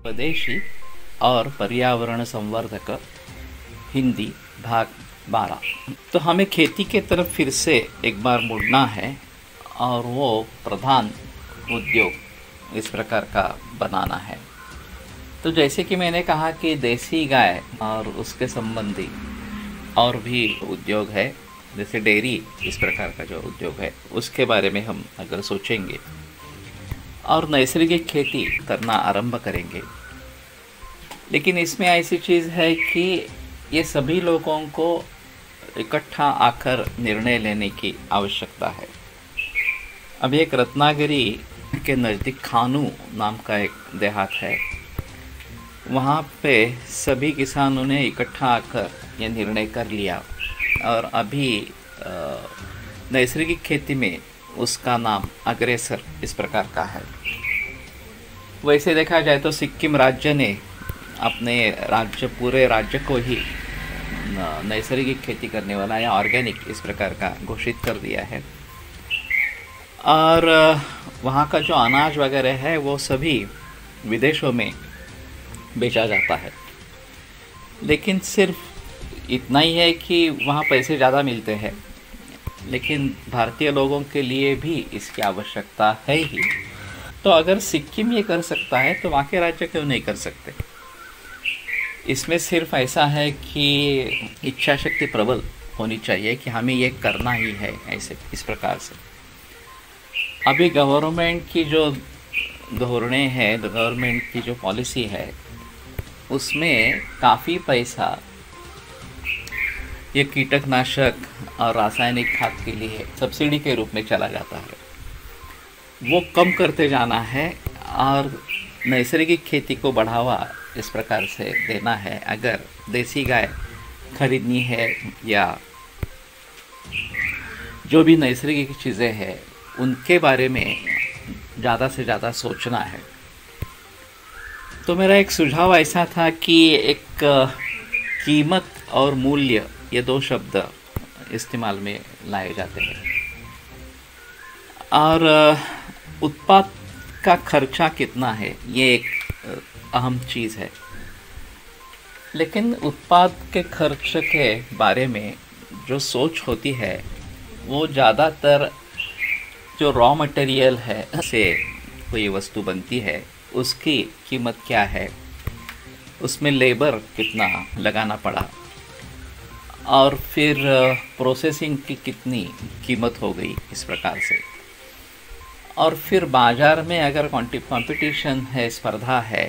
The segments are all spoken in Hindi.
स्वदेशी और पर्यावरण संवर्धक हिंदी भाग 12। तो हमें खेती के तरफ फिर से एक बार मुड़ना है और वो प्रधान उद्योग इस प्रकार का बनाना है। तो जैसे कि मैंने कहा कि देसी गाय और उसके संबंधी और भी उद्योग है, जैसे डेयरी इस प्रकार का जो उद्योग है उसके बारे में हम अगर सोचेंगे और नैसर्गिक खेती करना आरंभ करेंगे, लेकिन इसमें ऐसी चीज़ है कि ये सभी लोगों को इकट्ठा आकर निर्णय लेने की आवश्यकता है। अभी एक रत्नागिरी के नज़दीक खानू नाम का एक देहात है, वहाँ पे सभी किसानों ने इकट्ठा आकर ये निर्णय कर लिया और अभी नैसर्गिक खेती में उसका नाम अग्रेसर इस प्रकार का है। वैसे देखा जाए तो सिक्किम राज्य ने अपने पूरे राज्य को ही नैसर्गिक खेती करने वाला या ऑर्गेनिक इस प्रकार का घोषित कर दिया है। और वहाँ का जो अनाज वगैरह है वो सभी विदेशों में बेचा जाता है, लेकिन सिर्फ इतना ही है कि वहाँ पैसे ज़्यादा मिलते हैं, लेकिन भारतीय लोगों के लिए भी इसकी आवश्यकता है ही। तो अगर सिक्किम ये कर सकता है तो बाकी राज्य क्यों नहीं कर सकते। इसमें सिर्फ ऐसा है कि इच्छा शक्ति प्रबल होनी चाहिए कि हमें ये करना ही है, ऐसे इस प्रकार से। अभी गवर्नमेंट की जो धोरणें हैं, गवर्नमेंट की जो पॉलिसी है, उसमें काफ़ी पैसा ये कीटकनाशक और रासायनिक खाद के लिए सब्सिडी के रूप में चला जाता है। वो कम करते जाना है और नैसर्गिक खेती को बढ़ावा इस प्रकार से देना है। अगर देसी गाय खरीदनी है या जो भी नैसर्गिक चीज़ें हैं उनके बारे में ज़्यादा से ज़्यादा सोचना है। तो मेरा एक सुझाव ऐसा था कि एक कीमत और मूल्य ये दो शब्द इस्तेमाल में लाए जाते हैं और उत्पाद का खर्चा कितना है ये एक अहम चीज़ है। लेकिन उत्पाद के खर्च के बारे में जो सोच होती है वो ज़्यादातर जो रॉ मटेरियल है से कोई वस्तु बनती है उसकी कीमत क्या है, उसमें लेबर कितना लगाना पड़ा और फिर प्रोसेसिंग की कितनी कीमत हो गई इस प्रकार से, और फिर बाज़ार में अगर कंपटीशन है, स्पर्धा है,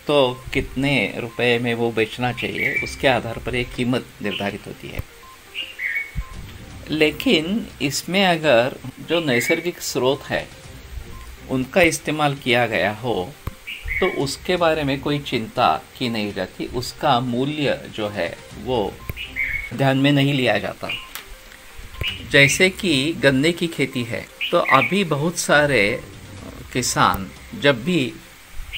तो कितने रुपए में वो बेचना चाहिए, उसके आधार पर एक कीमत निर्धारित होती है। लेकिन इसमें अगर जो नैसर्गिक स्रोत है उनका इस्तेमाल किया गया हो तो उसके बारे में कोई चिंता की नहीं जाती, उसका मूल्य जो है वो ध्यान में नहीं लिया जाता। जैसे कि गन्ने की खेती है, तो अभी बहुत सारे किसान जब भी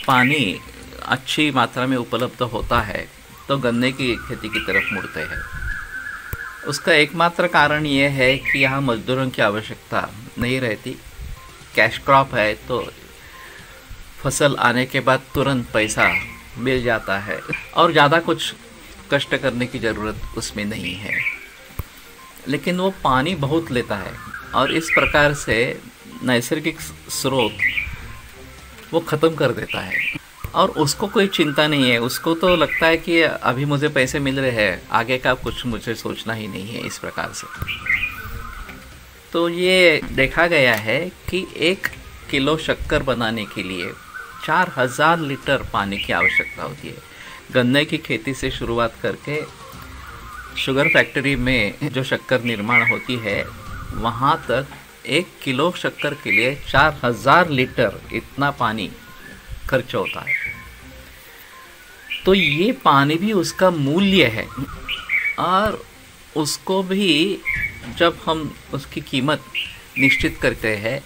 पानी अच्छी मात्रा में उपलब्ध होता है तो गन्ने की खेती की तरफ मुड़ते हैं। उसका एकमात्र कारण ये है कि यहाँ मजदूरों की आवश्यकता नहीं रहती, कैश क्रॉप है तो फसल आने के बाद तुरंत पैसा मिल जाता है और ज़्यादा कुछ कष्ट करने की ज़रूरत उसमें नहीं है। लेकिन वो पानी बहुत लेता है और इस प्रकार से नैसर्गिक स्रोत वो ख़त्म कर देता है और उसको कोई चिंता नहीं है। उसको तो लगता है कि अभी मुझे पैसे मिल रहे हैं, आगे का कुछ मुझे सोचना ही नहीं है इस प्रकार से। तो ये देखा गया है कि 1 किलो शक्कर बनाने के लिए 4000 लीटर पानी की आवश्यकता होती है। गन्ने की खेती से शुरुआत करके शुगर फैक्ट्री में जो शक्कर निर्माण होती है वहाँ तक 1 किलो शक्कर के लिए 4000 लीटर इतना पानी खर्च होता है। तो ये पानी भी उसका मूल्य है और उसको भी जब हम उसकी कीमत निश्चित करते हैं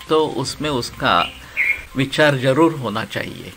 तो उसमें उसका विचार ज़रूर होना चाहिए।